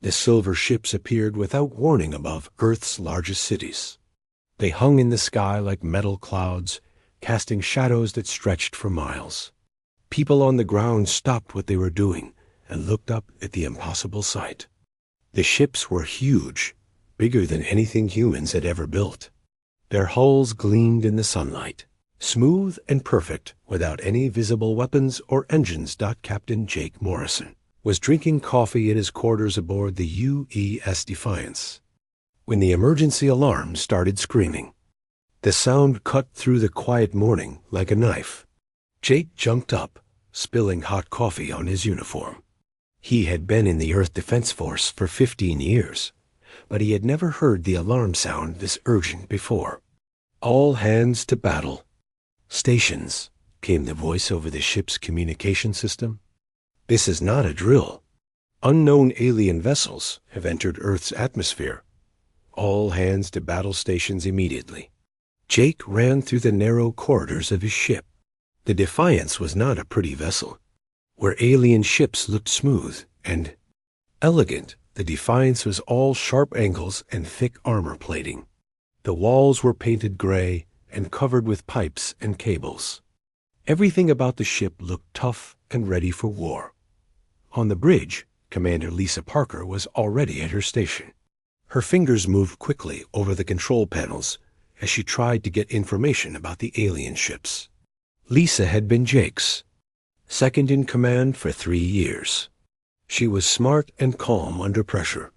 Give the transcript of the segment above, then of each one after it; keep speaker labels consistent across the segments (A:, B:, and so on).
A: The silver ships appeared without warning above Earth's largest cities. They hung in the sky like metal clouds, casting shadows that stretched for miles. People on the ground stopped what they were doing and looked up at the impossible sight. The ships were huge, bigger than anything humans had ever built. Their hulls gleamed in the sunlight, smooth and perfect, without any visible weapons or engines. Captain Jake Morrison was drinking coffee at his quarters aboard the UES Defiance when the emergency alarm started screaming. The sound cut through the quiet morning like a knife. Jake jumped up, spilling hot coffee on his uniform. He had been in the Earth Defense Force for 15 years, but he had never heard the alarm sound this urgent before. "All hands to battle." "Stations," came the voice over the ship's communication system. "This is not a drill. Unknown alien vessels have entered Earth's atmosphere. All hands to battle stations immediately." Jake ran through the narrow corridors of his ship. The Defiance was not a pretty vessel. Where alien ships looked smooth and elegant, the Defiance was all sharp angles and thick armor plating. The walls were painted gray and covered with pipes and cables. Everything about the ship looked tough and ready for war. On the bridge, Commander Lisa Parker was already at her station. Her fingers moved quickly over the control panels as she tried to get information about the alien ships. Lisa had been Jake's second in command for 3 years. She was smart and calm under pressure,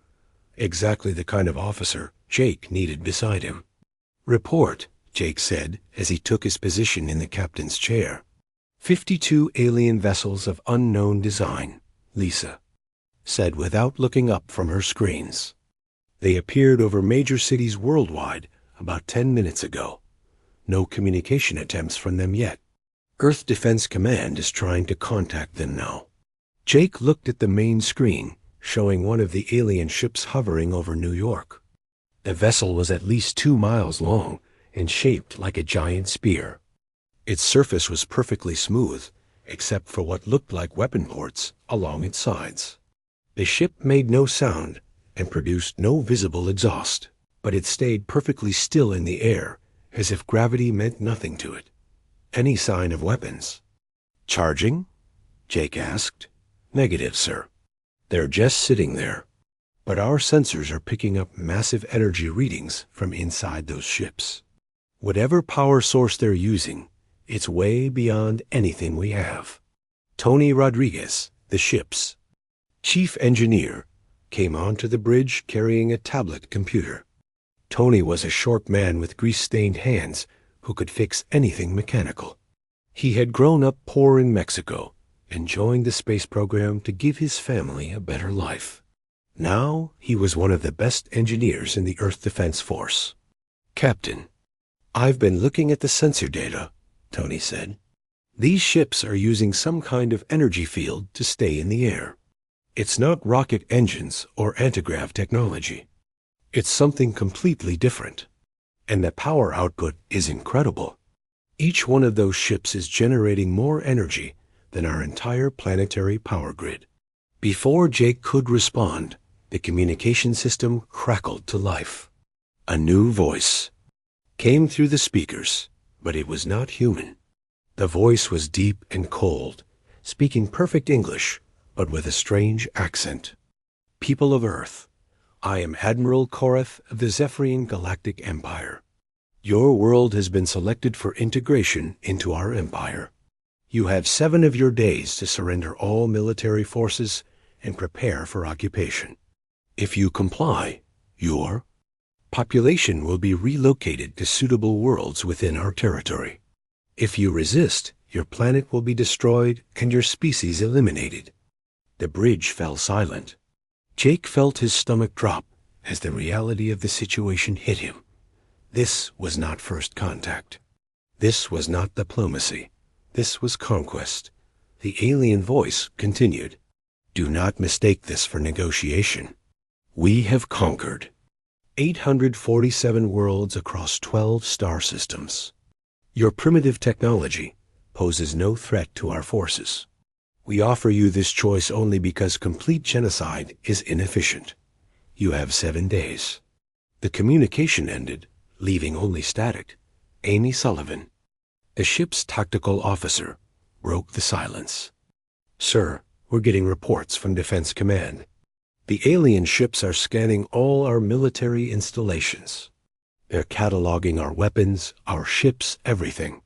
A: exactly the kind of officer Jake needed beside him. "Report," Jake said as he took his position in the captain's chair. 52 alien vessels of unknown design," Lisa said without looking up from her screens. "They appeared over major cities worldwide about 10 minutes ago. No communication attempts from them yet. Earth Defense Command is trying to contact them now." Jake looked at the main screen, showing one of the alien ships hovering over New York. The vessel was at least 2 miles long and shaped like a giant spear. Its surface was perfectly smooth, except for what looked like weapon ports along its sides. The ship made no sound and produced no visible exhaust, but it stayed perfectly still in the air, as if gravity meant nothing to it. Any sign of weapons? "Charging?" Jake asked. "Negative, sir. They're just sitting there. But our sensors are picking up massive energy readings from inside those ships. Whatever power source they're using, it's way beyond anything we have." Tony Rodriguez, the ship's chief engineer, came onto the bridge carrying a tablet computer. Tony was a short man with grease-stained hands who could fix anything mechanical. He had grown up poor in Mexico and joined the space program to give his family a better life. Now he was one of the best engineers in the Earth Defense Force. "Captain, I've been looking at the sensor data," Tony said. "These ships are using some kind of energy field to stay in the air. It's not rocket engines or antigrav technology. It's something completely different. And the power output is incredible. Each one of those ships is generating more energy than our entire planetary power grid." Before Jake could respond, the communication system crackled to life. A new voice came through the speakers, but it was not human. The voice was deep and cold, speaking perfect English, but with a strange accent. "People of Earth, I am Admiral Korath of the Zephyrian Galactic Empire. Your world has been selected for integration into our empire. You have 7 of your days to surrender all military forces and prepare for occupation. If you comply, your population will be relocated to suitable worlds within our territory. If you resist, your planet will be destroyed and your species eliminated." The bridge fell silent. Jake felt his stomach drop as the reality of the situation hit him. This was not first contact. This was not diplomacy. This was conquest. The alien voice continued. "Do not mistake this for negotiation. We have conquered 847 worlds across 12 star systems. Your primitive technology poses no threat to our forces. We offer you this choice only because complete genocide is inefficient. You have 7 days. The communication ended, leaving only static. Amy Sullivan, the ship's tactical officer, broke the silence. Sir, we're getting reports from Defense Command. The alien ships are scanning all our military installations. They're cataloging our weapons, our ships, everything.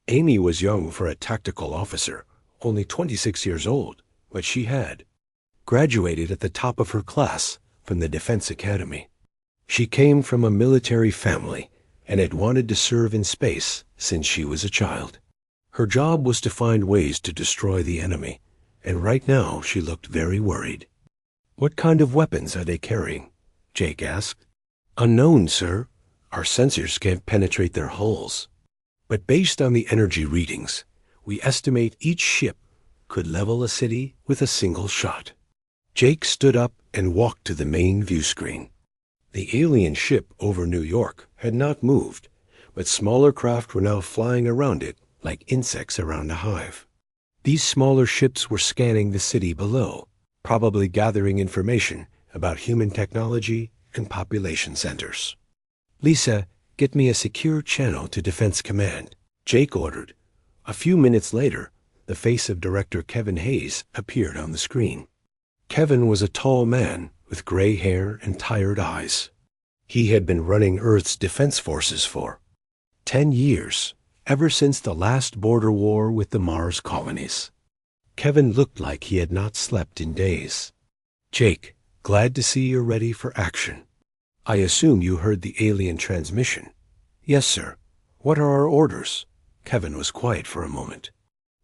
A: Amy was young for a tactical officer, only 26 years old, but she had graduated at the top of her class from the Defense Academy. She came from a military family and had wanted to serve in space since she was a child. Her job was to find ways to destroy the enemy, and right now she looked very worried. What kind of weapons are they carrying? Jake asked. Unknown, sir. Our sensors can't penetrate their hulls. But based on the energy readings, we estimate each ship could level a city with a single shot. Jake stood up and walked to the main view screen. The alien ship over New York had not moved, but smaller craft were now flying around it like insects around a hive. These smaller ships were scanning the city below, probably gathering information about human technology and population centers. Lisa, get me a secure channel to Defense Command, Jake ordered. A few minutes later, the face of Director Kevin Hayes appeared on the screen. Kevin was a tall man with gray hair and tired eyes. He had been running Earth's defense forces for 10 years, ever since the last border war with the Mars colonies. Kevin looked like he had not slept in days. Jake, glad to see you're ready for action. I assume you heard the alien transmission. Yes, sir. What are our orders? Kevin was quiet for a moment.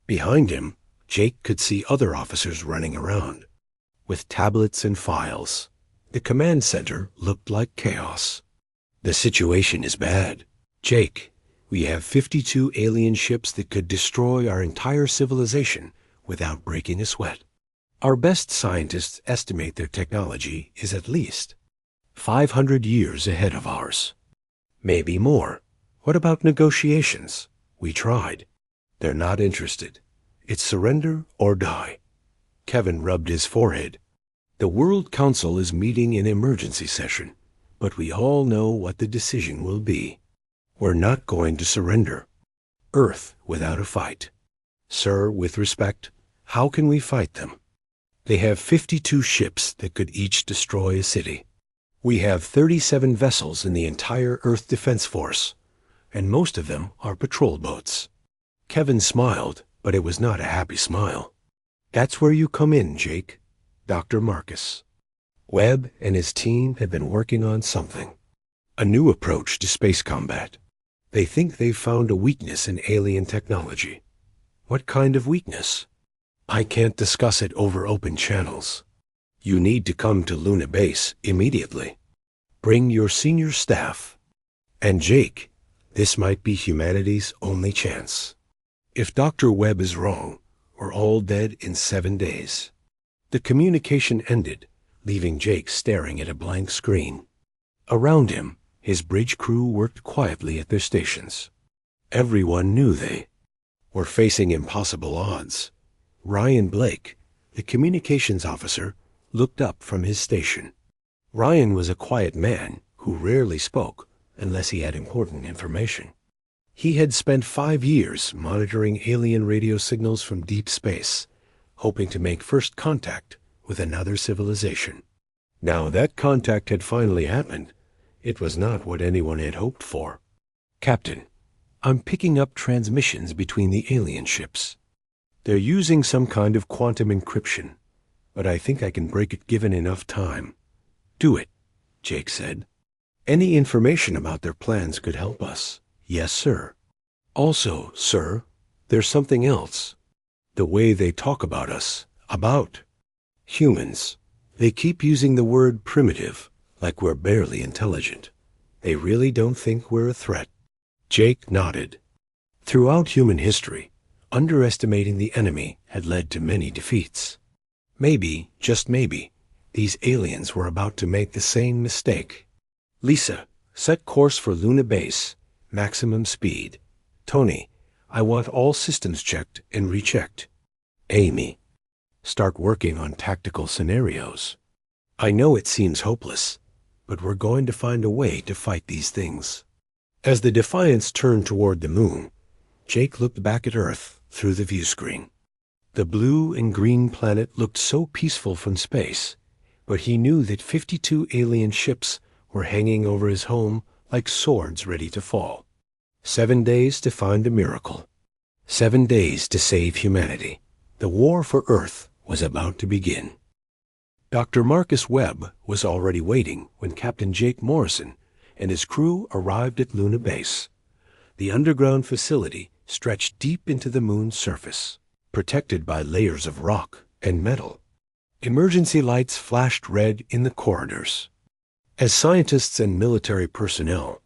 A: Behind him, Jake could see other officers running around, with tablets and files. The command center looked like chaos. The situation is bad. Jake, we have 52 alien ships that could destroy our entire civilization without breaking a sweat. Our best scientists estimate their technology is at least 500 years ahead of ours. Maybe more. What about negotiations? We tried. They're not interested. It's surrender or die. Kevin rubbed his forehead. The World Council is meeting in emergency session, but we all know what the decision will be. We're not going to surrender. Earth without a fight. Sir, with respect, how can we fight them? They have 52 ships that could each destroy a city. We have 37 vessels in the entire Earth Defense Force, and most of them are patrol boats. Kevin smiled, but it was not a happy smile. That's where you come in, Jake. Dr. Marcus. Webb and his team have been working on something. A new approach to space combat. They think they've found a weakness in alien technology. What kind of weakness? I can't discuss it over open channels. You need to come to Luna Base immediately. Bring your senior staff. And Jake, this might be humanity's only chance. If Dr. Webb is wrong, we're all dead in 7 days. The communication ended, leaving Jake staring at a blank screen. Around him, his bridge crew worked quietly at their stations. Everyone knew they were facing impossible odds. Ryan Blake, the communications officer, looked up from his station. Ryan was a quiet man who rarely spoke unless he had important information. He had spent 5 years monitoring alien radio signals from deep space, hoping to make first contact with another civilization. Now that contact had finally happened. It was not what anyone had hoped for. Captain, I'm picking up transmissions between the alien ships. They're using some kind of quantum encryption, but I think I can break it given enough time. Do it, Jake said. Any information about their plans could help us. Yes, sir. Also, sir, there's something else. The way they talk about us, about humans. They keep using the word primitive, like we're barely intelligent. They really don't think we're a threat. Jake nodded. Throughout human history, underestimating the enemy had led to many defeats. Maybe, just maybe, these aliens were about to make the same mistake. Lisa, set course for Luna Base, maximum speed. Tony, I want all systems checked and rechecked. Amy, start working on tactical scenarios. I know it seems hopeless, but we're going to find a way to fight these things." As the Defiance turned toward the moon, Jake looked back at Earth through the view screen. The blue and green planet looked so peaceful from space, but he knew that 52 alien ships were hanging over his home like swords ready to fall. 7 days to find a miracle. 7 days to save humanity. The war for Earth was about to begin. Dr. Marcus Webb was already waiting when Captain Jake Morrison and his crew arrived at Luna Base. The underground facility stretched deep into the moon's surface, protected by layers of rock and metal. Emergency lights flashed red in the corridors. As scientists and military personnel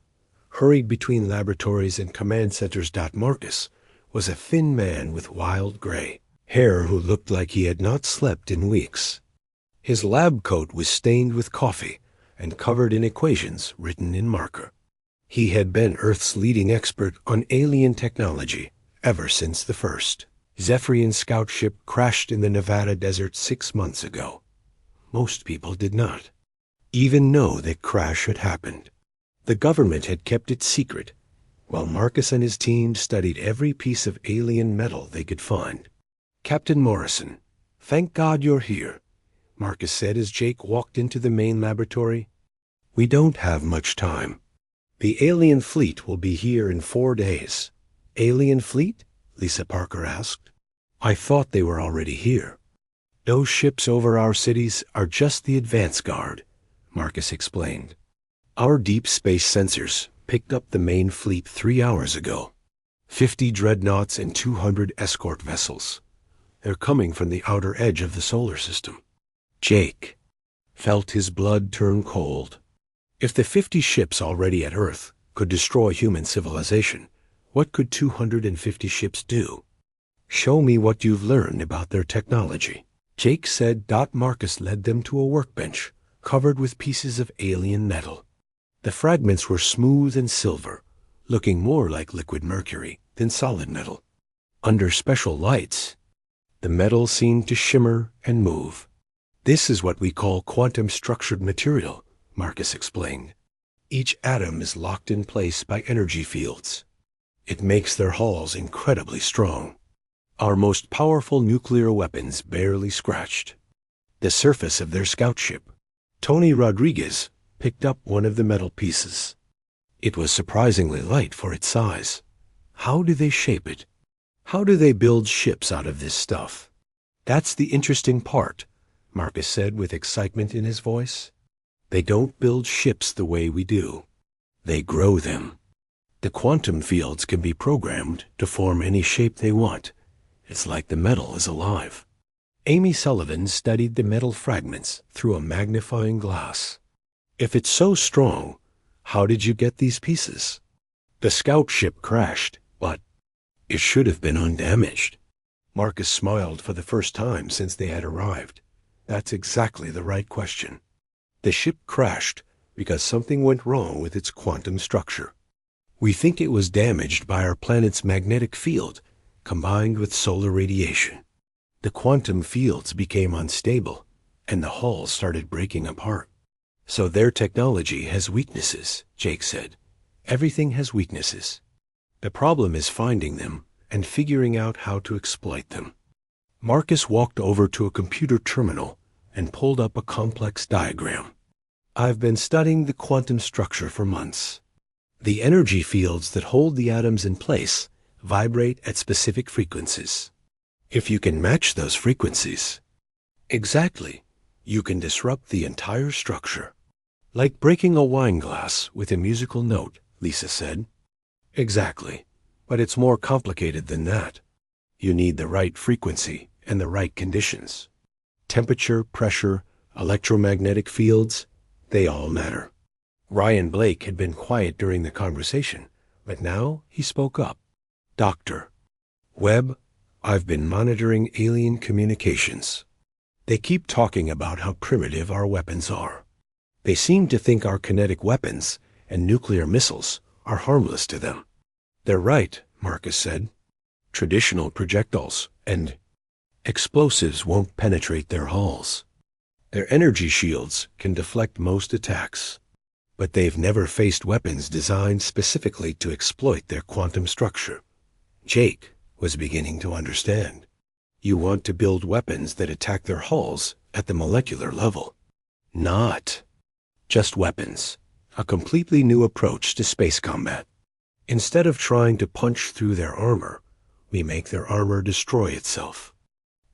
A: hurried between laboratories and command centers, Marcus was a thin man with wild gray hair who looked like he had not slept in weeks. His lab coat was stained with coffee and covered in equations written in marker. He had been Earth's leading expert on alien technology ever since the first Zephyrian scout ship crashed in the Nevada desert 6 months ago. Most people did not even know that crash had happened. The government had kept it secret, while Marcus and his team studied every piece of alien metal they could find. "Captain Morrison, thank God you're here," Marcus said as Jake walked into the main laboratory. "We don't have much time. The alien fleet will be here in 4 days." "Alien fleet?" Lisa Parker asked. "I thought they were already here." "Those ships over our cities are just the advance guard," Marcus explained. "Our deep space sensors picked up the main fleet 3 hours ago. 50 dreadnoughts and 200 escort vessels. They're coming from the outer edge of the solar system." Jake felt his blood turn cold. If the 50 ships already at Earth could destroy human civilization, what could 250 ships do? "Show me what you've learned about their technology," Jake said. Marcus led them to a workbench covered with pieces of alien metal. The fragments were smooth and silver, looking more like liquid mercury than solid metal. Under special lights, the metal seemed to shimmer and move. "This is what we call quantum-structured material," Marcus explained. "Each atom is locked in place by energy fields. It makes their hulls incredibly strong. Our most powerful nuclear weapons barely scratched the surface of their scout ship." Tony Rodriguez picked up one of the metal pieces. It was surprisingly light for its size. "How do they shape it? How do they build ships out of this stuff?" "That's the interesting part," Marcus said with excitement in his voice. "They don't build ships the way we do. They grow them. The quantum fields can be programmed to form any shape they want. It's like the metal is alive." Amy Sullivan studied the metal fragments through a magnifying glass. "If it's so strong, how did you get these pieces?" "The scout ship crashed, but it should have been undamaged." Marcus smiled for the first time since they had arrived. "That's exactly the right question. The ship crashed because something went wrong with its quantum structure. We think it was damaged by our planet's magnetic field combined with solar radiation. The quantum fields became unstable, and the hull started breaking apart." "So their technology has weaknesses," Jake said. "Everything has weaknesses. The problem is finding them and figuring out how to exploit them." Marcus walked over to a computer terminal and pulled up a complex diagram. "I've been studying the quantum structure for months. The energy fields that hold the atoms in place vibrate at specific frequencies. If you can match those frequencies exactly, you can disrupt the entire structure." "Like breaking a wine glass with a musical note," Lisa said. "Exactly, but it's more complicated than that. You need the right frequency and the right conditions. Temperature, pressure, electromagnetic fields, they all matter." Ryan Blake had been quiet during the conversation, but now he spoke up. "Dr. Webb, I've been monitoring alien communications. They keep talking about how primitive our weapons are. They seem to think our kinetic weapons and nuclear missiles are harmless to them." "They're right," Marcus said. "Traditional projectiles and Explosives won't penetrate their hulls. Their energy shields can deflect most attacks, but they've never faced weapons designed specifically to exploit their quantum structure. Jake was beginning to understand. You want to build weapons that attack their hulls at the molecular level. Not just weapons. A completely new approach to space combat. Instead of trying to punch through their armor, we make their armor destroy itself.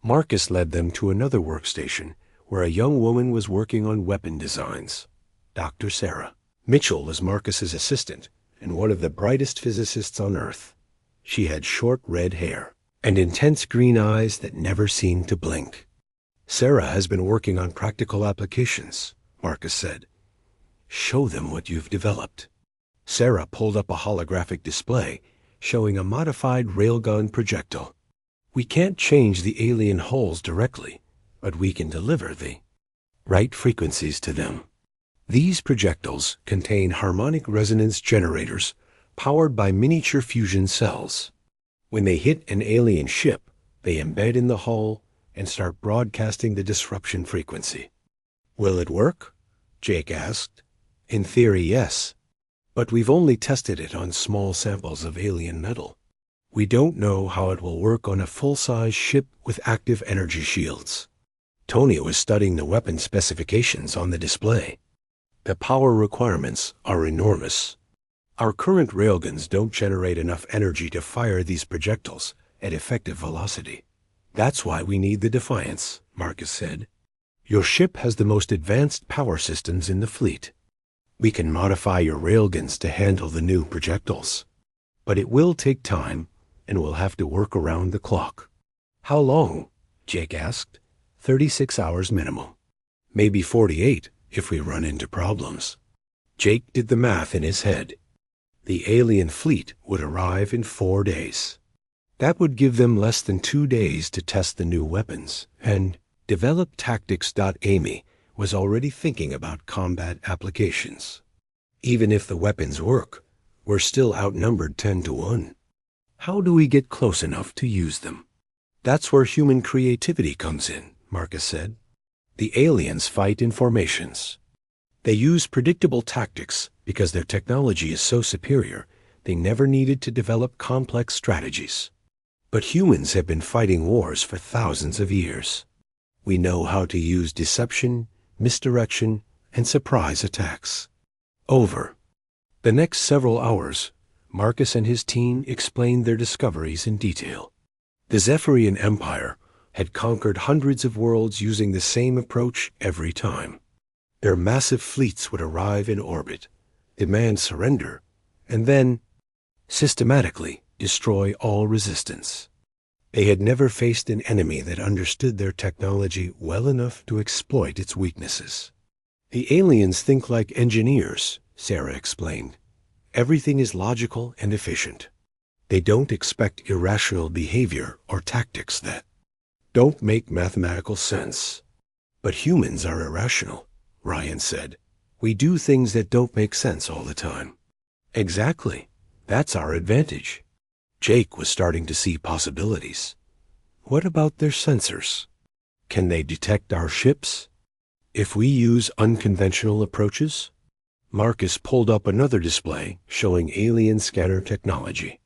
A: Marcus led them to another workstation where a young woman was working on weapon designs. Dr. Sarah. Mitchell was Marcus's assistant and one of the brightest physicists on Earth. She had short red hair and intense green eyes that never seemed to blink. Sarah has been working on practical applications, Marcus said. Show them what you've developed. Sarah pulled up a holographic display showing a modified railgun projectile. We can't change the alien hulls directly, but we can deliver the right frequencies to them. These projectiles contain harmonic resonance generators powered by miniature fusion cells. When they hit an alien ship, they embed in the hull and start broadcasting the disruption frequency. Will it work? Jake asked. In theory, yes. But we've only tested it on small samples of alien metal. We don't know how it will work on a full-size ship with active energy shields. Tony was studying the weapon specifications on the display. The power requirements are enormous. Our current railguns don't generate enough energy to fire these projectiles at effective velocity. That's why we need the Defiance, Marcus said. Your ship has the most advanced power systems in the fleet. We can modify your railguns to handle the new projectiles. But it will take time, and we'll have to work around the clock. How long? Jake asked. 36 hours minimum. Maybe 48 if we run into problems. Jake did the math in his head. The alien fleet would arrive in 4 days. That would give them less than 2 days to test the new weapons, and Develop Tactics.Amy was already thinking about combat applications. Even if the weapons work, we're still outnumbered 10-1. How do we get close enough to use them? That's where human creativity comes in, Marcus said. The aliens fight in formations. They use predictable tactics because their technology is so superior, they never needed to develop complex strategies. But humans have been fighting wars for thousands of years. We know how to use deception, misdirection, and surprise attacks. Over. The next several hours, Marcus and his team explained their discoveries in detail. The Zephyrian Empire had conquered hundreds of worlds using the same approach every time. Their massive fleets would arrive in orbit, demand surrender, and then systematically destroy all resistance. They had never faced an enemy that understood their technology well enough to exploit its weaknesses. The aliens think like engineers, Sarah explained. Everything is logical and efficient. They don't expect irrational behavior or tactics that don't make mathematical sense. But humans are irrational, Ryan said. We do things that don't make sense all the time. Exactly. That's our advantage. Jake was starting to see possibilities. What about their sensors? Can they detect our ships? If we use unconventional approaches? Marcus pulled up another display showing alien scanner technology.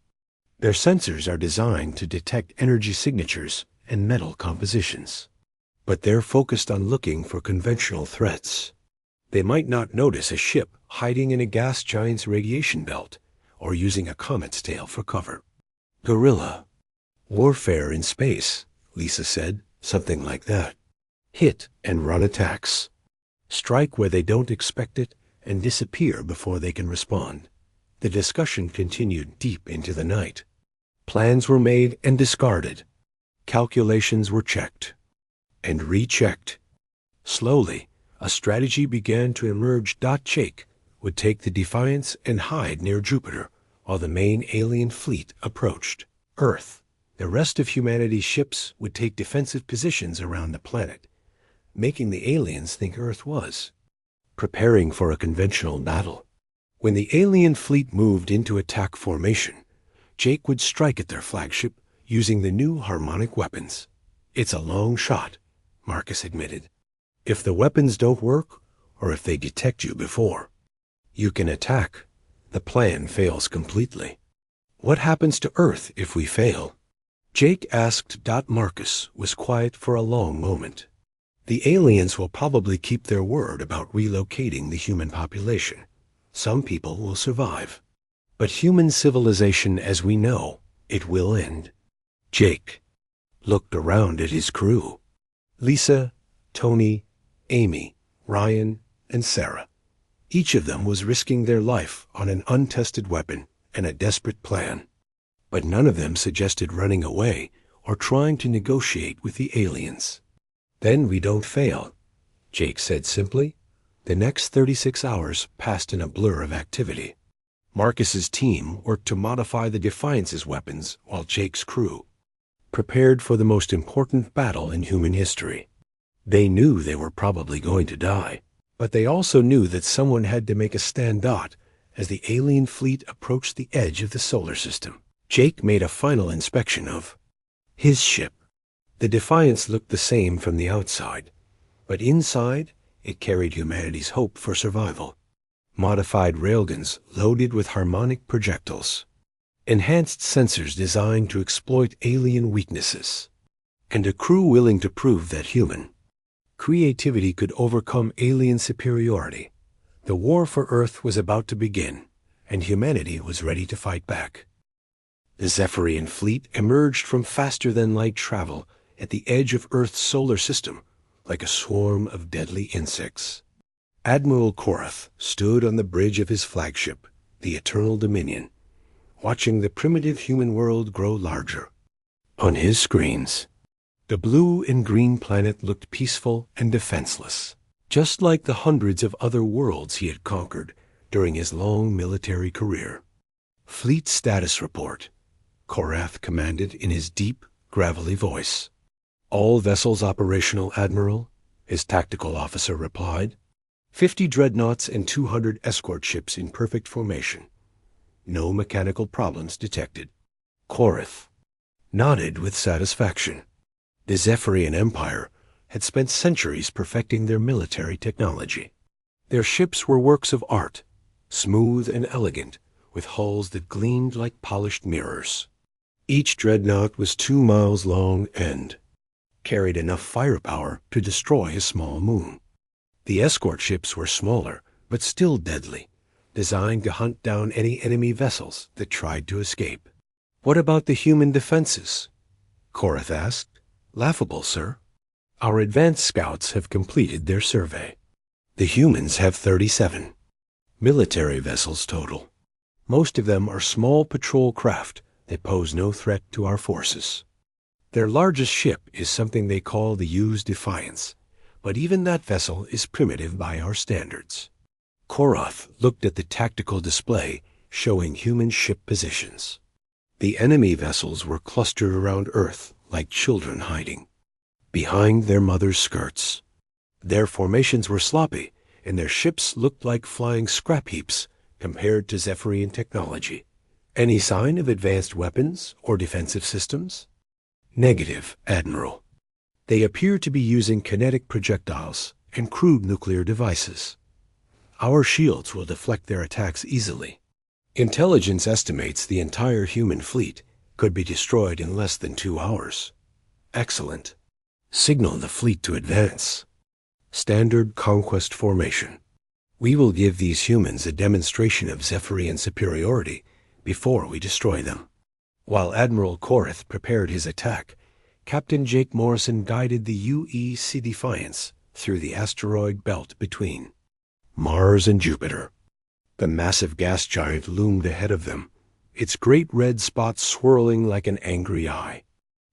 A: Their sensors are designed to detect energy signatures and metal compositions. But they're focused on looking for conventional threats. They might not notice a ship hiding in a gas giant's radiation belt or using a comet's tail for cover. Guerrilla. Warfare in space, Lisa said, something like that. Hit and run attacks. Strike where they don't expect it and disappear before they can respond. The discussion continued deep into the night. Plans were made and discarded. Calculations were checked and rechecked. Slowly, a strategy began to emerge. Jake would take the Defiance and hide near Jupiter while the main alien fleet approached Earth. The rest of humanity's ships would take defensive positions around the planet, making the aliens think Earth was preparing for a conventional battle. When the alien fleet moved into attack formation, Jake would strike at their flagship using the new harmonic weapons. It's a long shot, Marcus admitted. If the weapons don't work, or if they detect you before you can attack, the plan fails completely. What happens to Earth if we fail? Jake asked. Marcus was quiet for a long moment. The aliens will probably keep their word about relocating the human population. Some people will survive. But human civilization as we know, it will end. Jake looked around at his crew. Lisa, Tony, Amy, Ryan, and Sarah. Each of them was risking their life on an untested weapon and a desperate plan. But none of them suggested running away or trying to negotiate with the aliens. Then we don't fail, Jake said simply. The next 36 hours passed in a blur of activity. Marcus's team worked to modify the Defiance's weapons while Jake's crew prepared for the most important battle in human history. They knew they were probably going to die, but they also knew that someone had to make a stand. As the alien fleet approached the edge of the solar system, Jake made a final inspection of his ship. The Defiance looked the same from the outside, but inside it carried humanity's hope for survival. Modified railguns loaded with harmonic projectiles, enhanced sensors designed to exploit alien weaknesses, and a crew willing to prove that human creativity could overcome alien superiority. The war for Earth was about to begin, and humanity was ready to fight back. The Zephyrian fleet emerged from faster-than-light travel at the edge of Earth's solar system like a swarm of deadly insects. Admiral Korath stood on the bridge of his flagship, the Eternal Dominion, watching the primitive human world grow larger. On his screens, the blue and green planet looked peaceful and defenseless, just like the hundreds of other worlds he had conquered during his long military career. Fleet status report, Korath commanded in his deep, gravelly voice. All vessels operational, Admiral, his tactical officer replied. 50 dreadnoughts and 200 escort ships in perfect formation. No mechanical problems detected. Korath nodded with satisfaction. The Zephyrian Empire had spent centuries perfecting their military technology. Their ships were works of art, smooth and elegant, with hulls that gleamed like polished mirrors. Each dreadnought was 2 miles long and carried enough firepower to destroy a small moon. The escort ships were smaller, but still deadly, designed to hunt down any enemy vessels that tried to escape. What about the human defenses? Korath asked. Laughable, sir. Our advanced scouts have completed their survey. The humans have 37 military vessels total. Most of them are small patrol craft that pose no threat to our forces. Their largest ship is something they call the Used Defiance, but even that vessel is primitive by our standards. Korath looked at the tactical display showing human ship positions. The enemy vessels were clustered around Earth like children hiding behind their mother's skirts. Their formations were sloppy, and their ships looked like flying scrap heaps compared to Zephyrian technology. Any sign of advanced weapons or defensive systems? Negative, Admiral. They appear to be using kinetic projectiles and crude nuclear devices. Our shields will deflect their attacks easily. Intelligence estimates the entire human fleet could be destroyed in less than 2 hours. Excellent. Signal the fleet to advance. Standard conquest formation. We will give these humans a demonstration of Zephyrian superiority before we destroy them. While Admiral Korath prepared his attack, Captain Jake Morrison guided the UEC Defiance through the asteroid belt between Mars and Jupiter. The massive gas giant loomed ahead of them, its great red spot swirling like an angry eye.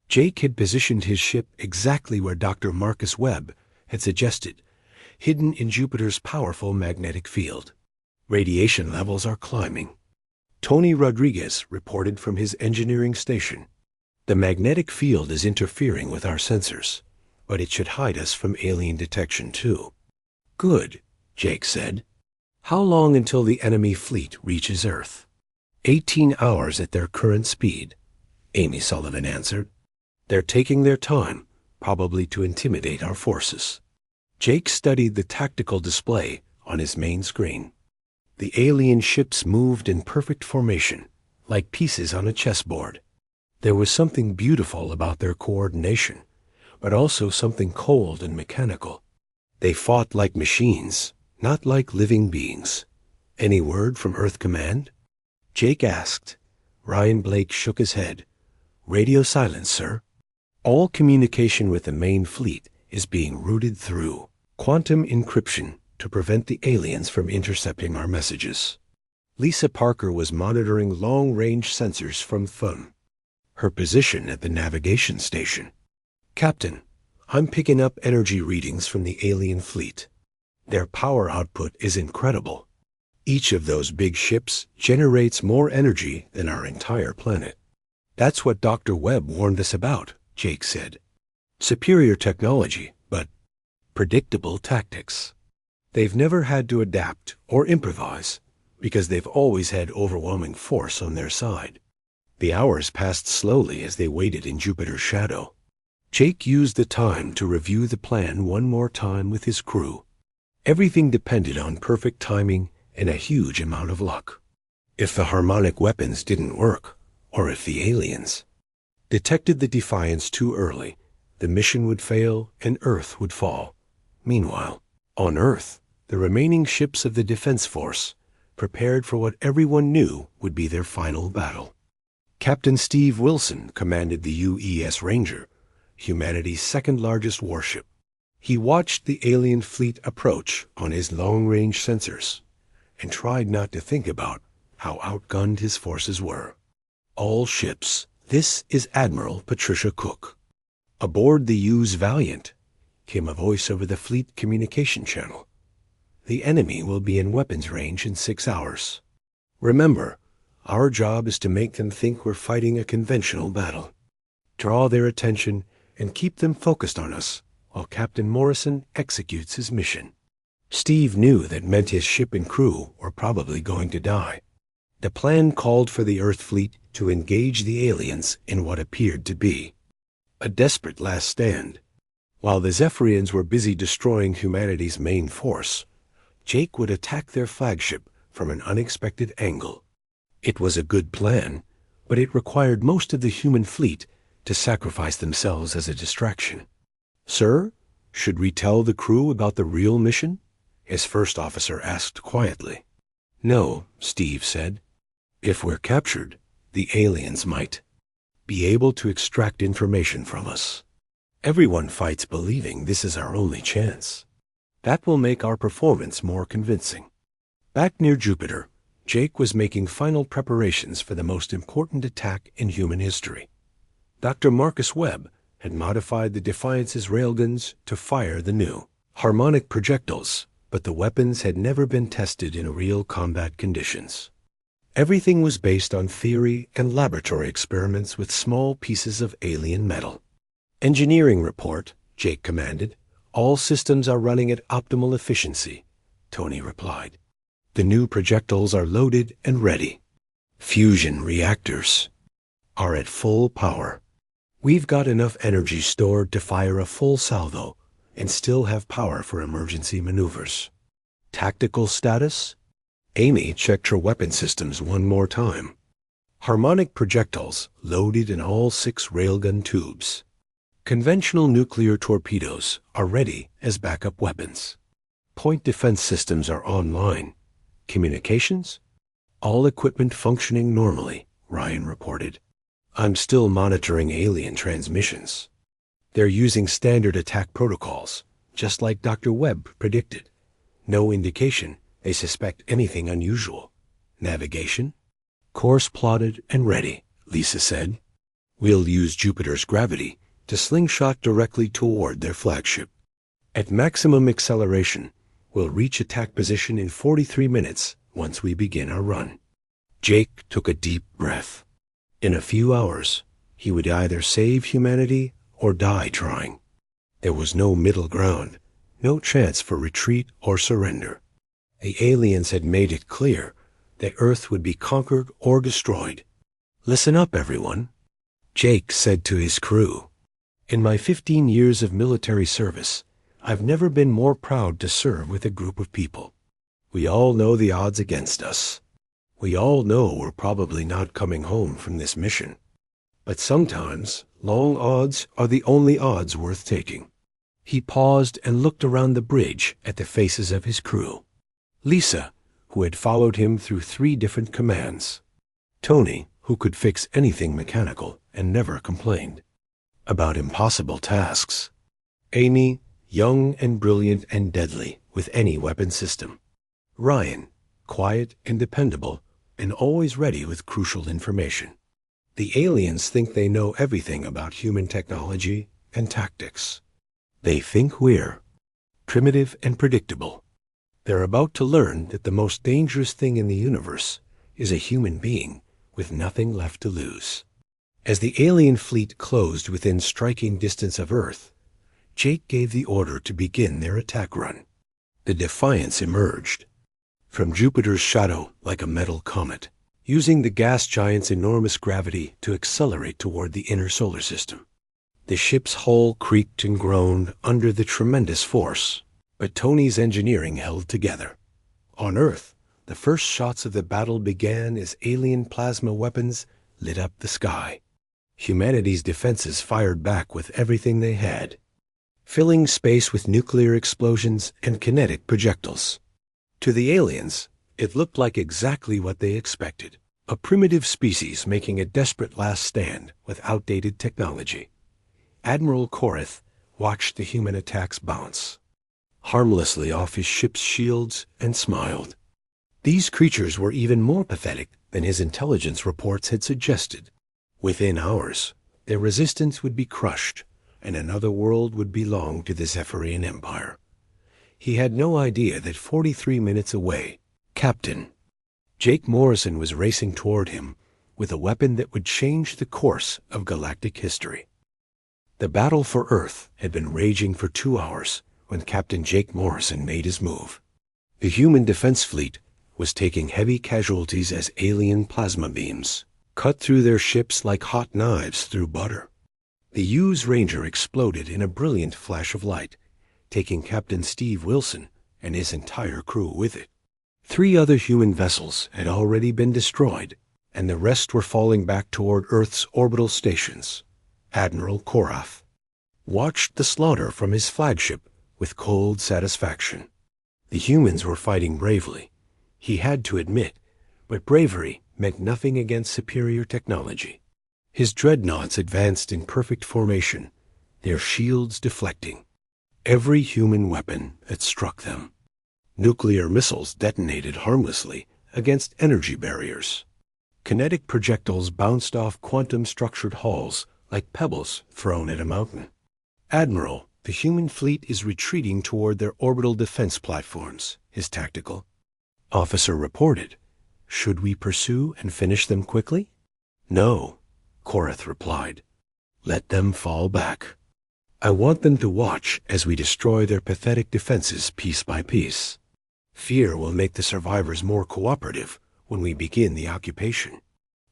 A: Jake had positioned his ship exactly where Dr. Marcus Webb had suggested, hidden in Jupiter's powerful magnetic field. Radiation levels are climbing. Tony Rodriguez reported from his engineering station. The magnetic field is interfering with our sensors, but it should hide us from alien detection too. Good, Jake said. How long until the enemy fleet reaches Earth? 18 hours at their current speed, Amy Sullivan answered. They're taking their time, probably to intimidate our forces. Jake studied the tactical display on his main screen. The alien ships moved in perfect formation, like pieces on a chessboard. There was something beautiful about their coordination, but also something cold and mechanical. They fought like machines, not like living beings. Any word from Earth Command? Jake asked. Ryan Blake shook his head. Radio silence, sir. All communication with the main fleet is being routed through quantum encryption to prevent the aliens from intercepting our messages. Lisa Parker was monitoring long-range sensors from Thun, her position at the navigation station. Captain, I'm picking up energy readings from the alien fleet. Their power output is incredible. Each of those big ships generates more energy than our entire planet. That's what Dr. Webb warned us about, Jake said. Superior technology, but predictable tactics. They've never had to adapt or improvise because they've always had overwhelming force on their side. The hours passed slowly as they waited in Jupiter's shadow. Jake used the time to review the plan one more time with his crew. Everything depended on perfect timing and a huge amount of luck. If the harmonic weapons didn't work, or if the aliens detected the Defiance too early, the mission would fail and Earth would fall. Meanwhile, on Earth, the remaining ships of the Defense Force prepared for what everyone knew would be their final battle. Captain Steve Wilson commanded the UES Ranger, humanity's second-largest warship. He watched the alien fleet approach on his long-range sensors and tried not to think about how outgunned his forces were. All ships, this is Admiral Patricia Cook. Aboard the U's Valiant came a voice over the fleet communication channel. The enemy will be in weapons range in 6 hours. Remember, our job is to make them think we're fighting a conventional battle. Draw their attention and keep them focused on us while Captain Morrison executes his mission. Steve knew that meant his ship and crew were probably going to die. The plan called for the Earth fleet to engage the aliens in what appeared to be a desperate last stand. While the Zephyrians were busy destroying humanity's main force, Jake would attack their flagship from an unexpected angle. It was a good plan, but it required most of the human fleet to sacrifice themselves as a distraction. Sir, should we tell the crew about the real mission? His first officer asked quietly. No, Steve said. If we're captured, the aliens might be able to extract information from us. Everyone fights believing this is our only chance. That will make our performance more convincing. Back near Jupiter, Jake was making final preparations for the most important attack in human history. Dr. Marcus Webb had modified the Defiance's railguns to fire the new harmonic projectiles, but the weapons had never been tested in real combat conditions. Everything was based on theory and laboratory experiments with small pieces of alien metal. Engineering report, Jake commanded. All systems are running at optimal efficiency, Tony replied. The new projectiles are loaded and ready. Fusion reactors are at full power. We've got enough energy stored to fire a full salvo and still have power for emergency maneuvers. Tactical status? Amy checked her weapon systems one more time. Harmonic projectiles loaded in all 6 railgun tubes. Conventional nuclear torpedoes are ready as backup weapons. Point defense systems are online. Communications? All equipment functioning normally, Ryan reported. I'm still monitoring alien transmissions. They're using standard attack protocols, just like Dr. Webb predicted. No indication they suspect anything unusual. Navigation? Course plotted and ready, Lisa said. We'll use Jupiter's gravity to slingshot directly toward their flagship. At maximum acceleration, we'll reach attack position in 43 minutes once we begin our run. Jake took a deep breath. In a few hours, he would either save humanity or die trying. There was no middle ground, no chance for retreat or surrender. The aliens had made it clear that Earth would be conquered or destroyed. Listen up, everyone, Jake said to his crew. In my 15 years of military service, I've never been more proud to serve with a group of people. We all know the odds against us. We all know we're probably not coming home from this mission. But sometimes, long odds are the only odds worth taking. He paused and looked around the bridge at the faces of his crew. Lisa, who had followed him through 3 different commands. Tony, who could fix anything mechanical and never complained about impossible tasks. Amy, young and brilliant and deadly with any weapon system. Ryan, quiet and dependable and always ready with crucial information. The aliens think they know everything about human technology and tactics. They think we're primitive and predictable. They're about to learn that the most dangerous thing in the universe is a human being with nothing left to lose. As the alien fleet closed within striking distance of Earth, Jake gave the order to begin their attack run. The Defiance emerged from Jupiter's shadow like a metal comet, using the gas giant's enormous gravity to accelerate toward the inner solar system. The ship's hull creaked and groaned under the tremendous force, but Tony's engineering held together. On Earth, the first shots of the battle began as alien plasma weapons lit up the sky. Humanity's defenses fired back with everything they had, filling space with nuclear explosions and kinetic projectiles. To the aliens, it looked like exactly what they expected, a primitive species making a desperate last stand with outdated technology. Admiral Korath watched the human attacks bounce harmlessly off his ship's shields and smiled. These creatures were even more pathetic than his intelligence reports had suggested. Within hours, their resistance would be crushed, and another world would belong to the Zephyrian Empire. He had no idea that 43 minutes away, Captain Jake Morrison was racing toward him with a weapon that would change the course of galactic history. The battle for Earth had been raging for 2 hours when Captain Jake Morrison made his move. The human defense fleet was taking heavy casualties as alien plasma beams cut through their ships like hot knives through butter. The U's Ranger exploded in a brilliant flash of light, taking Captain Steve Wilson and his entire crew with it. 3 other human vessels had already been destroyed, and the rest were falling back toward Earth's orbital stations. Admiral Korath watched the slaughter from his flagship with cold satisfaction. The humans were fighting bravely, he had to admit, but bravery meant nothing against superior technology. His dreadnoughts advanced in perfect formation, their shields deflecting every human weapon that struck them. Nuclear missiles detonated harmlessly against energy barriers. Kinetic projectiles bounced off quantum-structured hulls like pebbles thrown at a mountain. Admiral, the human fleet is retreating toward their orbital defense platforms, his tactical officer reported. Should we pursue and finish them quickly? No, Korath replied. Let them fall back. I want them to watch as we destroy their pathetic defenses piece by piece. Fear will make the survivors more cooperative when we begin the occupation.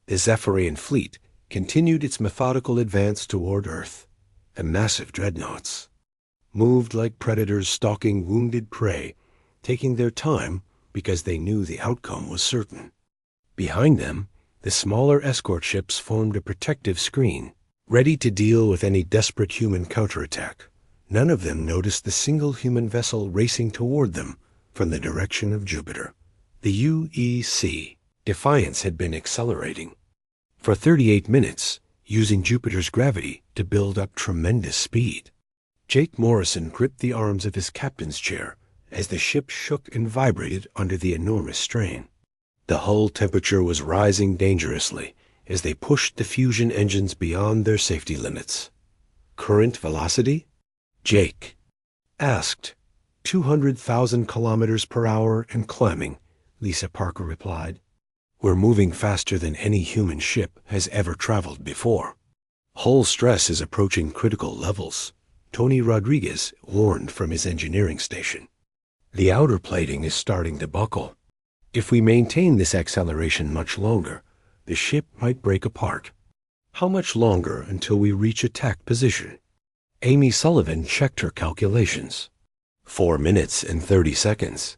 A: The Zephyrian fleet continued its methodical advance toward Earth. The massive dreadnoughts moved like predators stalking wounded prey, taking their time because they knew the outcome was certain. Behind them, the smaller escort ships formed a protective screen, ready to deal with any desperate human counterattack. None of them noticed the single human vessel racing toward them from the direction of Jupiter. The UEC Defiance had been accelerating for 38 minutes, using Jupiter's gravity to build up tremendous speed. Jake Morrison gripped the arms of his captain's chair as the ship shook and vibrated under the enormous strain. The hull temperature was rising dangerously as they pushed the fusion engines beyond their safety limits. Current velocity? Jake asked. 200,000 kilometers per hour and climbing, Lisa Parker replied. We're moving faster than any human ship has ever traveled before. Hull stress is approaching critical levels, Tony Rodriguez warned from his engineering station. The outer plating is starting to buckle. If we maintain this acceleration much longer, the ship might break apart. How much longer until we reach attack position? Amy Sullivan checked her calculations. 4 minutes and 30 seconds.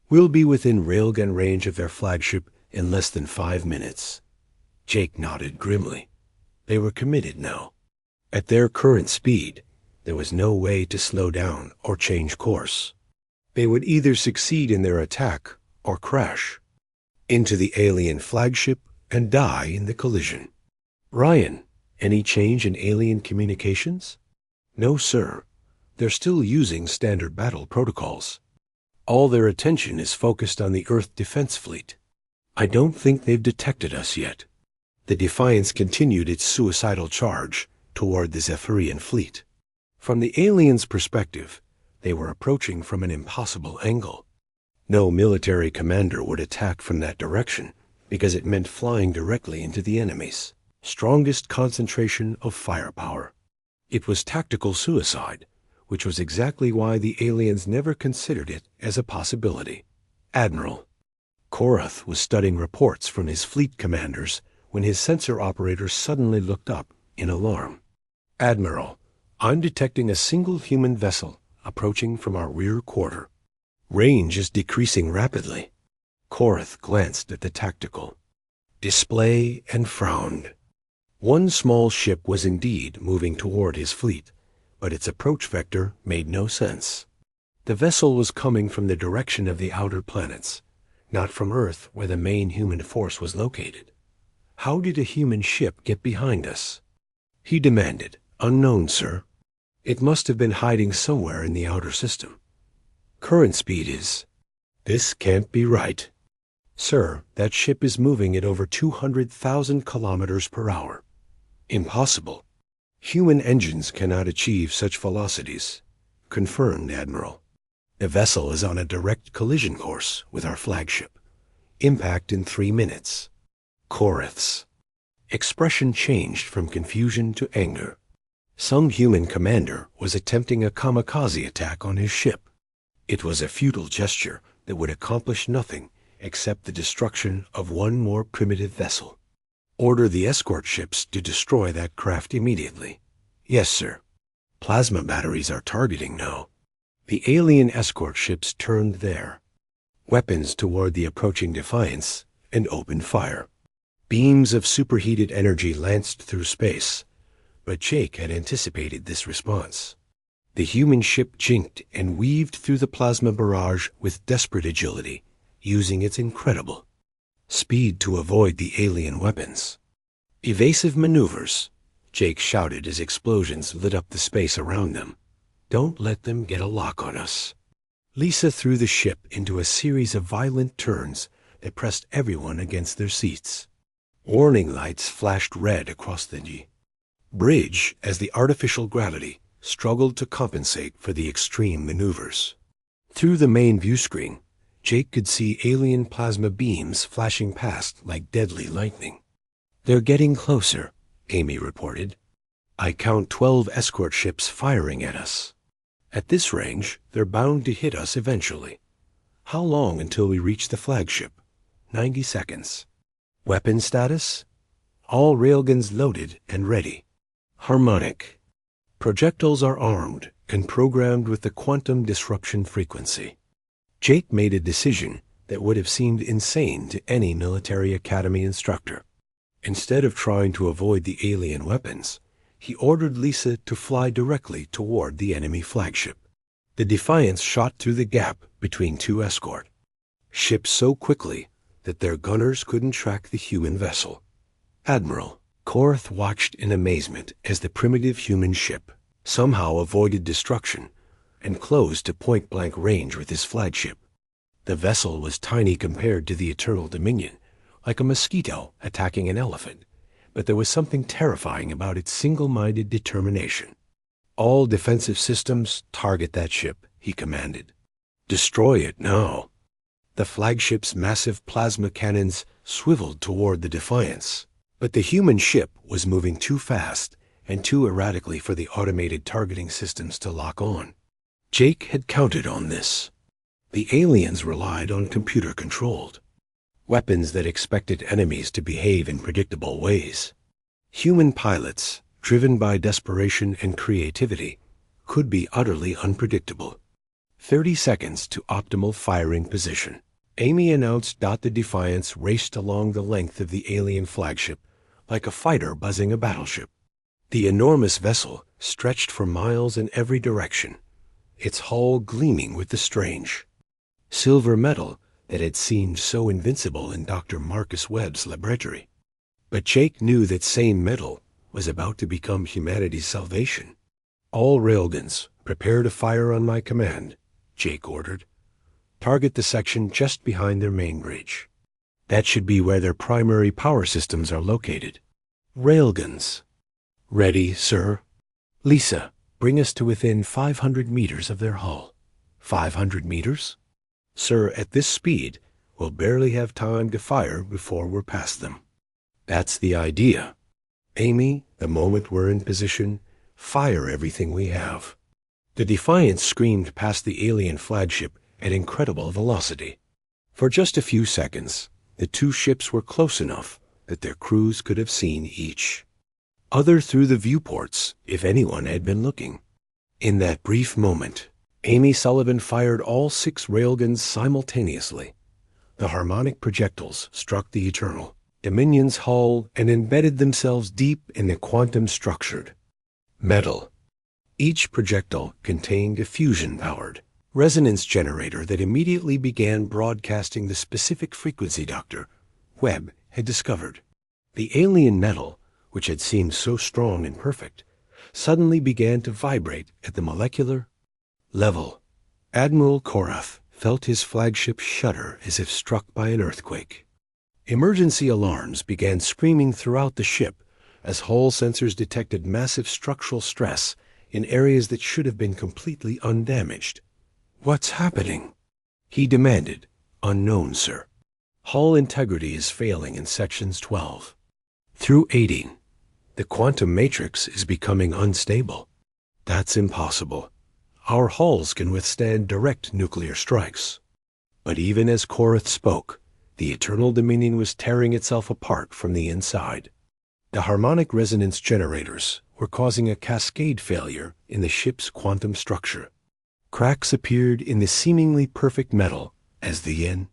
A: We'll be within railgun range of their flagship in less than 5 minutes. Jake nodded grimly. They were committed now. At their current speed, there was no way to slow down or change course. They would either succeed in their attack or crash into the alien flagship and die in the collision. Ryan, any change in alien communications? No, sir. They're still using standard battle protocols. All their attention is focused on the Earth Defense Fleet. I don't think they've detected us yet. The Defiance continued its suicidal charge toward the Zephyrian fleet. From the aliens' perspective, they were approaching from an impossible angle. No military commander would attack from that direction because it meant flying directly into the enemy's strongest concentration of firepower. It was tactical suicide, which was exactly why the aliens never considered it as a possibility. Admiral Korath was studying reports from his fleet commanders when his sensor operator suddenly looked up in alarm. Admiral, I'm detecting a single human vessel approaching from our rear quarter. Range is decreasing rapidly. Korath glanced at the tactical display and frowned. One small ship was indeed moving toward his fleet, but its approach vector made no sense. The vessel was coming from the direction of the outer planets, not from Earth where the main human force was located. How did a human ship get behind us? He demanded. Unknown, sir. It must have been hiding somewhere in the outer system. Current speed is... This can't be right. Sir, that ship is moving at over 200,000 kilometers per hour. Impossible. Human engines cannot achieve such velocities. Confirmed, Admiral. The vessel is on a direct collision course with our flagship. Impact in 3 minutes. Korath's expression changed from confusion to anger. Some human commander was attempting a kamikaze attack on his ship. It was a futile gesture that would accomplish nothing except the destruction of one more primitive vessel. Order the escort ships to destroy that craft immediately. Yes, sir. Plasma batteries are targeting now. The alien escort ships turned their weapons toward the approaching Defiance and opened fire. Beams of superheated energy lanced through space, but Jake had anticipated this response. The human ship jinked and weaved through the plasma barrage with desperate agility, using its incredible speed to avoid the alien weapons. Evasive maneuvers, Jake shouted as explosions lit up the space around them. Don't let them get a lock on us. Lisa threw the ship into a series of violent turns that pressed everyone against their seats. Warning lights flashed red across the bridge as the artificial gravity struggled to compensate for the extreme maneuvers. Through the main view screen, Jake could see alien plasma beams flashing past like deadly lightning. They're getting closer, Amy reported. I count 12 escort ships firing at us. At this range, they're bound to hit us eventually. How long until we reach the flagship? 90 seconds. Weapon status? All railguns loaded and ready. Harmonic. Projectiles are armed and programmed with the quantum disruption frequency. Jake made a decision that would have seemed insane to any military academy instructor. Instead of trying to avoid the alien weapons, he ordered Lisa to fly directly toward the enemy flagship. The Defiance shot through the gap between two escort ships so quickly that their gunners couldn't track the human vessel. Admiral Korath watched in amazement as the primitive human ship somehow avoided destruction and closed to point-blank range with his flagship. The vessel was tiny compared to the Eternal Dominion, like a mosquito attacking an elephant, but there was something terrifying about its single-minded determination. All defensive systems target that ship, he commanded. Destroy it now. The flagship's massive plasma cannons swiveled toward the Defiance, but the human ship was moving too fast and too erratically for the automated targeting systems to lock on. Jake had counted on this. The aliens relied on computer-controlled weapons that expected enemies to behave in predictable ways. Human pilots, driven by desperation and creativity, could be utterly unpredictable. 30 seconds to optimal firing position. Amy announced. The Defiance raced along the length of the alien flagship, like a fighter buzzing a battleship. The enormous vessel stretched for miles in every direction, its hull gleaming with the strange silver metal that had seemed so invincible in Dr. Marcus Webb's laboratory. But Jake knew that same metal was about to become humanity's salvation. All railguns, prepare to fire on my command, Jake ordered. Target the section just behind their main bridge. That should be where their primary power systems are located. Railguns. Ready, sir. Lisa, bring us to within 500 meters of their hull. 500 meters? Sir, at this speed, we'll barely have time to fire before we're past them. That's the idea. Amy, the moment we're in position, fire everything we have. The Defiance screamed past the alien flagship at incredible velocity. For just a few seconds, the two ships were close enough that their crews could have seen each other through the viewports if anyone had been looking. In that brief moment, Amy Sullivan fired all 6 railguns simultaneously. The harmonic projectiles struck the Eternal Dominion's hull and embedded themselves deep in the quantum-structured metal. Each projectile contained a fusion-powered resonance generator that immediately began broadcasting the specific frequency Dr. Webb had discovered. The alien metal, which had seemed so strong and perfect, suddenly began to vibrate at the molecular level. Admiral Korath felt his flagship shudder as if struck by an earthquake. Emergency alarms began screaming throughout the ship as hull sensors detected massive structural stress in areas that should have been completely undamaged. What's happening? He demanded. Unknown, sir. Hull integrity is failing in sections 12 through 18. The quantum matrix is becoming unstable. That's impossible. Our hulls can withstand direct nuclear strikes. But even as Korath spoke, the Eternal Dominion was tearing itself apart from the inside. The harmonic resonance generators were causing a cascade failure in the ship's quantum structure. Cracks appeared in the seemingly perfect metal as the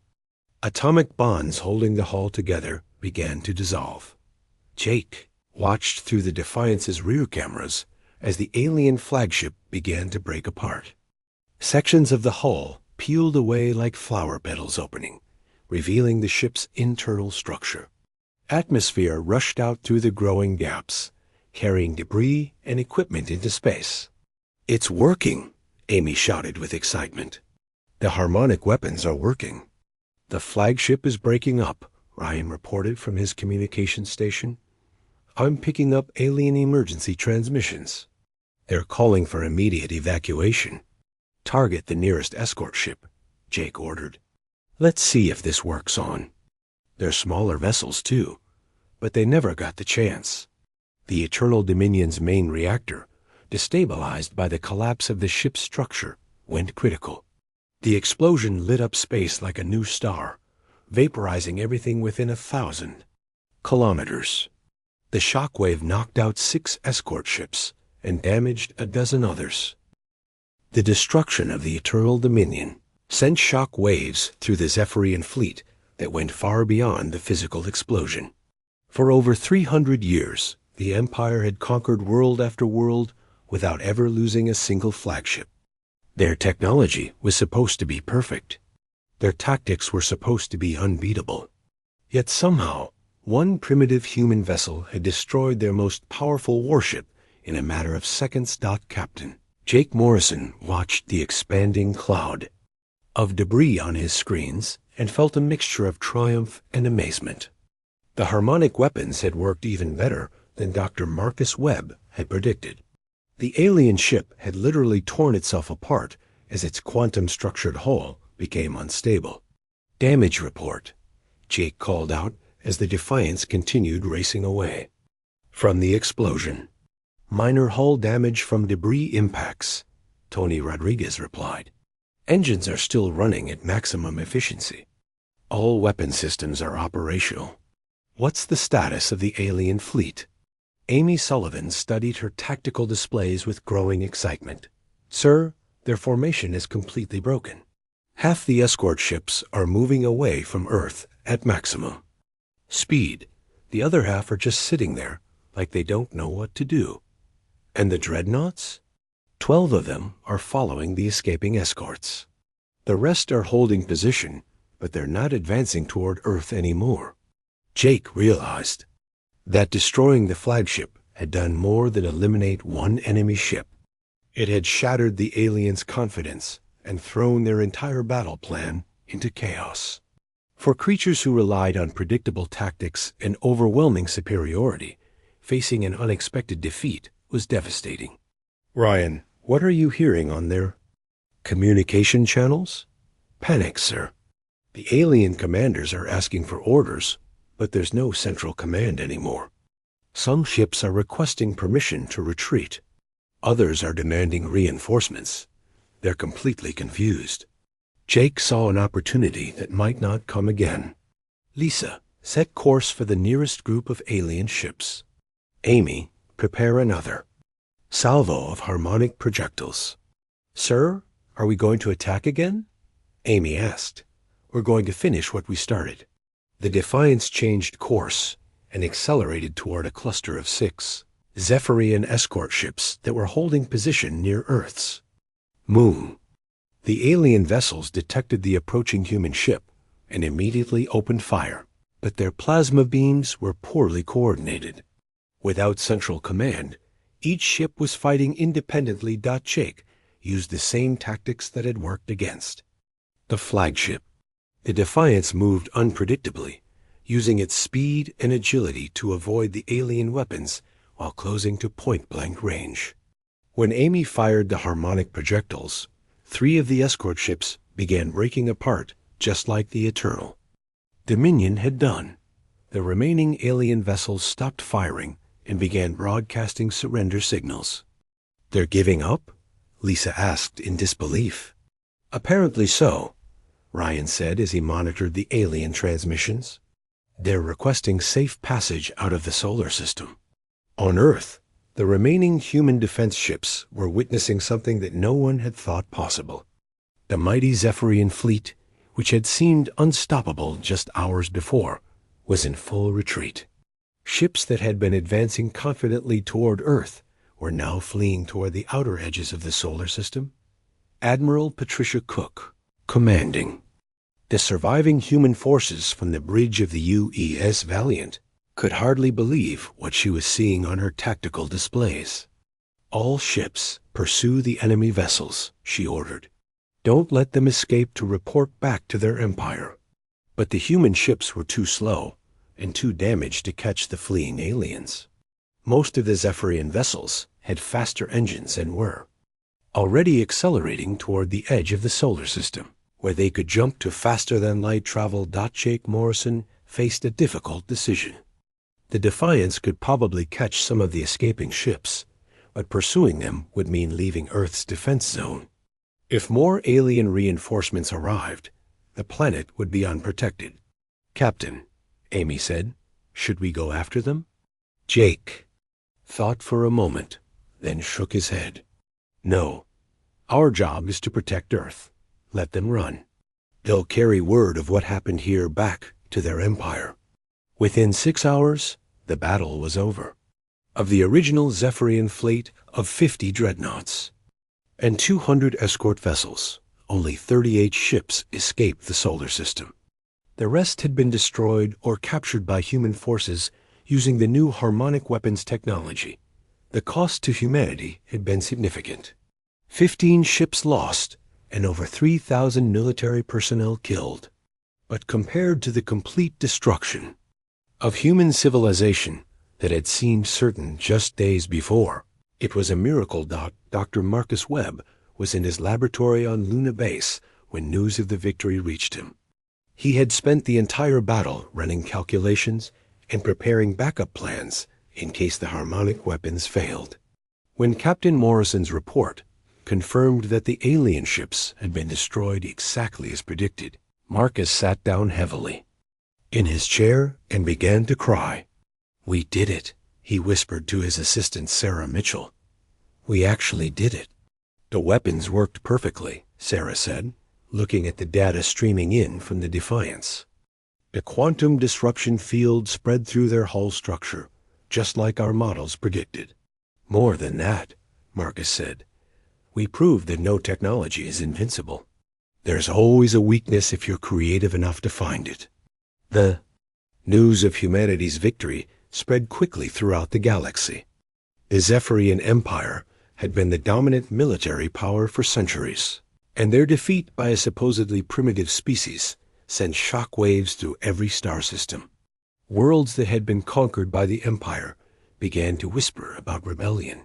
A: atomic bonds holding the hull together began to dissolve. Jake watched through the Defiance's rear cameras as the alien flagship began to break apart. Sections of the hull peeled away like flower petals opening, revealing the ship's internal structure. Atmosphere rushed out through the growing gaps, carrying debris and equipment into space. It's working, Amy shouted with excitement. The harmonic weapons are working. The flagship is breaking up, Ryan reported from his communication station. I'm picking up alien emergency transmissions. They're calling for immediate evacuation. Target the nearest escort ship, Jake ordered. Let's see if this works on. They're smaller vessels, too, but they never got the chance. The Eternal Dominion's main reactor, destabilized by the collapse of the ship's structure, went critical. The explosion lit up space like a new star, vaporizing everything within 1,000 kilometers. The shockwave knocked out 6 escort ships and damaged a dozen others. The destruction of the Eternal Dominion sent shock waves through the Zephyrian fleet that went far beyond the physical explosion. For over 300 years, the Empire had conquered world after world without ever losing a single flagship. Their technology was supposed to be perfect. Their tactics were supposed to be unbeatable. Yet somehow, one primitive human vessel had destroyed their most powerful warship in a matter of seconds. Captain Jake Morrison watched the expanding cloud of debris on his screens and felt a mixture of triumph and amazement. The harmonic weapons had worked even better than Dr. Marcus Webb had predicted. The alien ship had literally torn itself apart as its quantum-structured hull became unstable. Damage report, Jake called out as the Defiance continued racing away. From the explosion. Minor hull damage from debris impacts, Tony Rodriguez replied. Engines are still running at maximum efficiency. All weapon systems are operational. What's the status of the alien fleet? Amy Sullivan studied her tactical displays with growing excitement. Sir, their formation is completely broken. Half the escort ships are moving away from Earth at maximum speed. The other half are just sitting there like they don't know what to do. And the dreadnoughts? 12 of them are following the escaping escorts. The rest are holding position, but they're not advancing toward Earth anymore. Jake realized that destroying the flagship had done more than eliminate one enemy ship. It had shattered the aliens' confidence and thrown their entire battle plan into chaos. For creatures who relied on predictable tactics and overwhelming superiority, facing an unexpected defeat was devastating. Ryan, what are you hearing on their communication channels? Panic, sir. The alien commanders are asking for orders, but there's no central command anymore. Some ships are requesting permission to retreat. Others are demanding reinforcements. They're completely confused. Jake saw an opportunity that might not come again. Lisa, set course for the nearest group of alien ships. Amy, prepare another salvo of harmonic projectiles. Sir, are we going to attack again? Amy asked. We're going to finish what we started. The Defiance changed course and accelerated toward a cluster of 6 Zephyrian escort ships that were holding position near Earth's moon. The alien vessels detected the approaching human ship and immediately opened fire, but their plasma beams were poorly coordinated. Without central command, each ship was fighting independently. Jake used the same tactics that had worked against the flagship. The Defiance moved unpredictably, using its speed and agility to avoid the alien weapons while closing to point-blank range. When Amy fired the harmonic projectiles, 3 of the escort ships began breaking apart just like the Eternal. Dominion had done. The remaining alien vessels stopped firing and began broadcasting surrender signals. They're giving up? Lisa asked in disbelief. Apparently so, Ryan said as he monitored the alien transmissions. They're requesting safe passage out of the solar system. On Earth, the remaining human defense ships were witnessing something that no one had thought possible. The mighty Zephyrian fleet, which had seemed unstoppable just hours before, was in full retreat. Ships that had been advancing confidently toward Earth were now fleeing toward the outer edges of the solar system. Admiral Patricia Cook, commanding the surviving human forces from the bridge of the UES Valiant, could hardly believe what she was seeing on her tactical displays. All ships pursue the enemy vessels, she ordered. Don't let them escape to report back to their empire. But the human ships were too slow and too damaged to catch the fleeing aliens. Most of the Zephyrian vessels had faster engines and were already accelerating toward the edge of the solar system, where they could jump to faster-than-light travel. Jake Morrison faced a difficult decision. The Defiance could probably catch some of the escaping ships, but pursuing them would mean leaving Earth's defense zone. If more alien reinforcements arrived, the planet would be unprotected. Captain, Amy said, should we go after them? Jake thought for a moment, then shook his head. No, our job is to protect Earth. Let them run. They'll carry word of what happened here back to their empire. Within 6 hours, the battle was over. Of the original Zephyrian fleet of 50 dreadnoughts and 200 escort vessels, only 38 ships escaped the solar system. The rest had been destroyed or captured by human forces using the new harmonic weapons technology. The cost to humanity had been significant. 15 ships lost and over 3,000 military personnel killed. But compared to the complete destruction of human civilization that had seemed certain just days before, it was a miracle. Dr. Marcus Webb was in his laboratory on Luna Base when news of the victory reached him. He had spent the entire battle running calculations and preparing backup plans in case the harmonic weapons failed. When Captain Morrison's report confirmed that the alien ships had been destroyed exactly as predicted, Marcus sat down heavily in his chair and began to cry. We did it, he whispered to his assistant Sarah Mitchell. We actually did it. The weapons worked perfectly, Sarah said, looking at the data streaming in from the Defiance. The quantum disruption field spread through their hull structure, just like our models predicted. More than that, Marcus said. We proved that no technology is invincible. There's always a weakness if you're creative enough to find it. The news of humanity's victory spread quickly throughout the galaxy. The Zephyrian Empire had been the dominant military power for centuries, and their defeat by a supposedly primitive species sent shockwaves through every star system. Worlds that had been conquered by the Empire began to whisper about rebellion.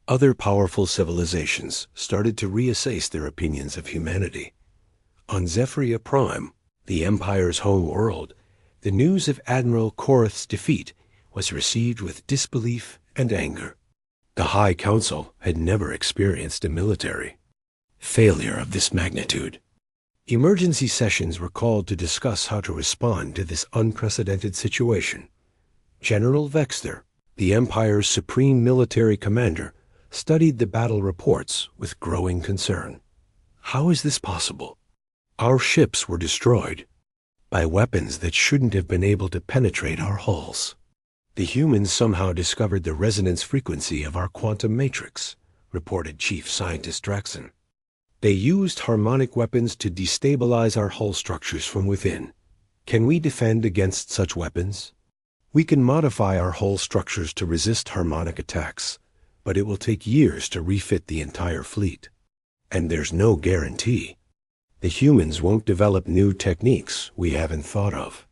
A: Other powerful civilizations started to reassess their opinions of humanity. On Zephyria Prime, the Empire's home world, the news of Admiral Korath's defeat was received with disbelief and anger. The High Council had never experienced a military failure of this magnitude. Emergency sessions were called to discuss how to respond to this unprecedented situation. General Vexter, the Empire's supreme military commander, studied the battle reports with growing concern. How is this possible? Our ships were destroyed by weapons that shouldn't have been able to penetrate our hulls. The humans somehow discovered the resonance frequency of our quantum matrix, reported Chief Scientist Draxon. They used harmonic weapons to destabilize our hull structures from within. Can we defend against such weapons? We can modify our hull structures to resist harmonic attacks, but it will take years to refit the entire fleet. And there's no guarantee. The humans won't develop new techniques we haven't thought of.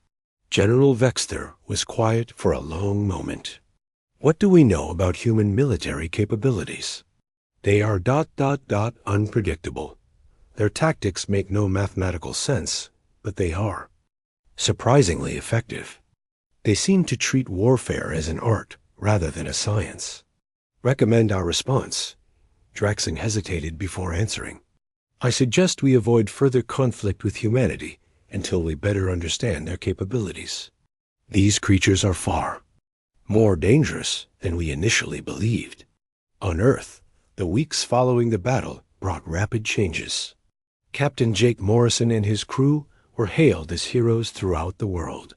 A: General Vexter was quiet for a long moment. What do we know about human military capabilities? They are ... unpredictable. Their tactics make no mathematical sense, but they are surprisingly effective. They seem to treat warfare as an art rather than a science. Recommend our response. Draxon hesitated before answering. I suggest we avoid further conflict with humanity until we better understand their capabilities. These creatures are far more dangerous than we initially believed. On Earth, the weeks following the battle brought rapid changes. Captain Jake Morrison and his crew were hailed as heroes throughout the world.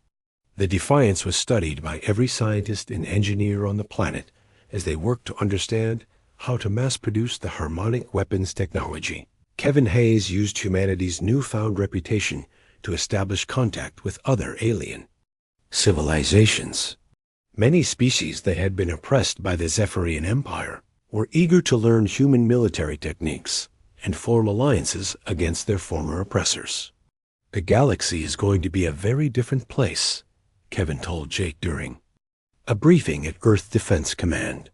A: The Defiance was studied by every scientist and engineer on the planet as they worked to understand how to mass-produce the harmonic weapons technology. Kevin Hayes used humanity's newfound reputation to establish contact with other alien civilizations. Many species that had been oppressed by the Zephyrian Empire were eager to learn human military techniques and form alliances against their former oppressors. The galaxy is going to be a very different place, Kevin told Jake during a briefing at Earth Defense Command.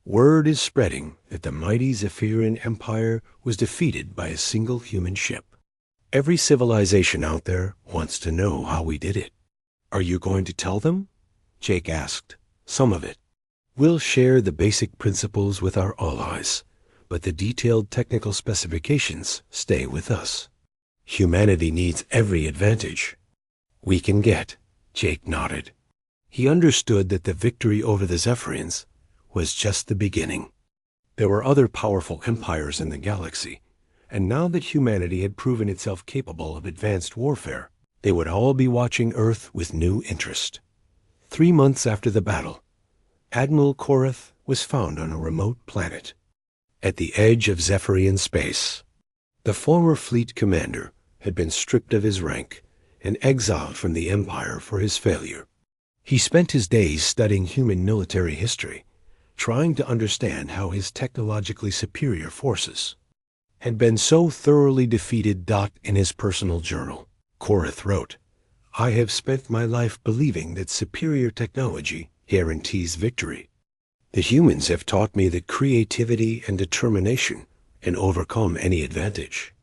A: Word is spreading that the mighty Zephyrian Empire was defeated by a single human ship. Every civilization out there wants to know how we did it. Are you going to tell them? Jake asked. Some of it. We'll share the basic principles with our allies, but the detailed technical specifications stay with us. Humanity needs every advantage we can get, Jake nodded. He understood that the victory over the Zephyrians was just the beginning. There were other powerful empires in the galaxy, and now that humanity had proven itself capable of advanced warfare, they would all be watching Earth with new interest. 3 months after the battle, Admiral Korath was found on a remote planet, at the edge of Zephyrian space. The former fleet commander had been stripped of his rank and exiled from the Empire for his failure. He spent his days studying human military history, trying to understand how his technologically superior forces had been so thoroughly defeated. In his personal journal, Korath wrote, I have spent my life believing that superior technology guarantees victory. The humans have taught me that creativity and determination can overcome any advantage.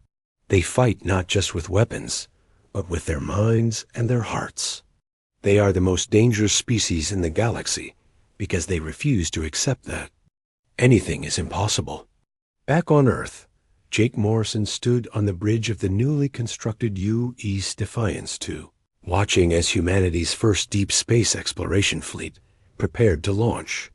A: They fight not just with weapons, but with their minds and their hearts. They are the most dangerous species in the galaxy because they refuse to accept that anything is impossible. Back on Earth, Jake Morrison stood on the bridge of the newly constructed U-East Defiance II, watching as humanity's first deep space exploration fleet prepared to launch.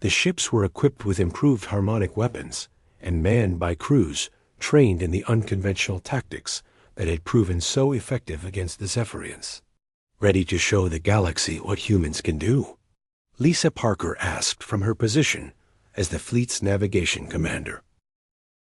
A: The ships were equipped with improved harmonic weapons and manned by crews trained in the unconventional tactics that had proven so effective against the Zephyrians. Ready to show the galaxy what humans can do? Lisa Parker asked from her position as the fleet's navigation commander.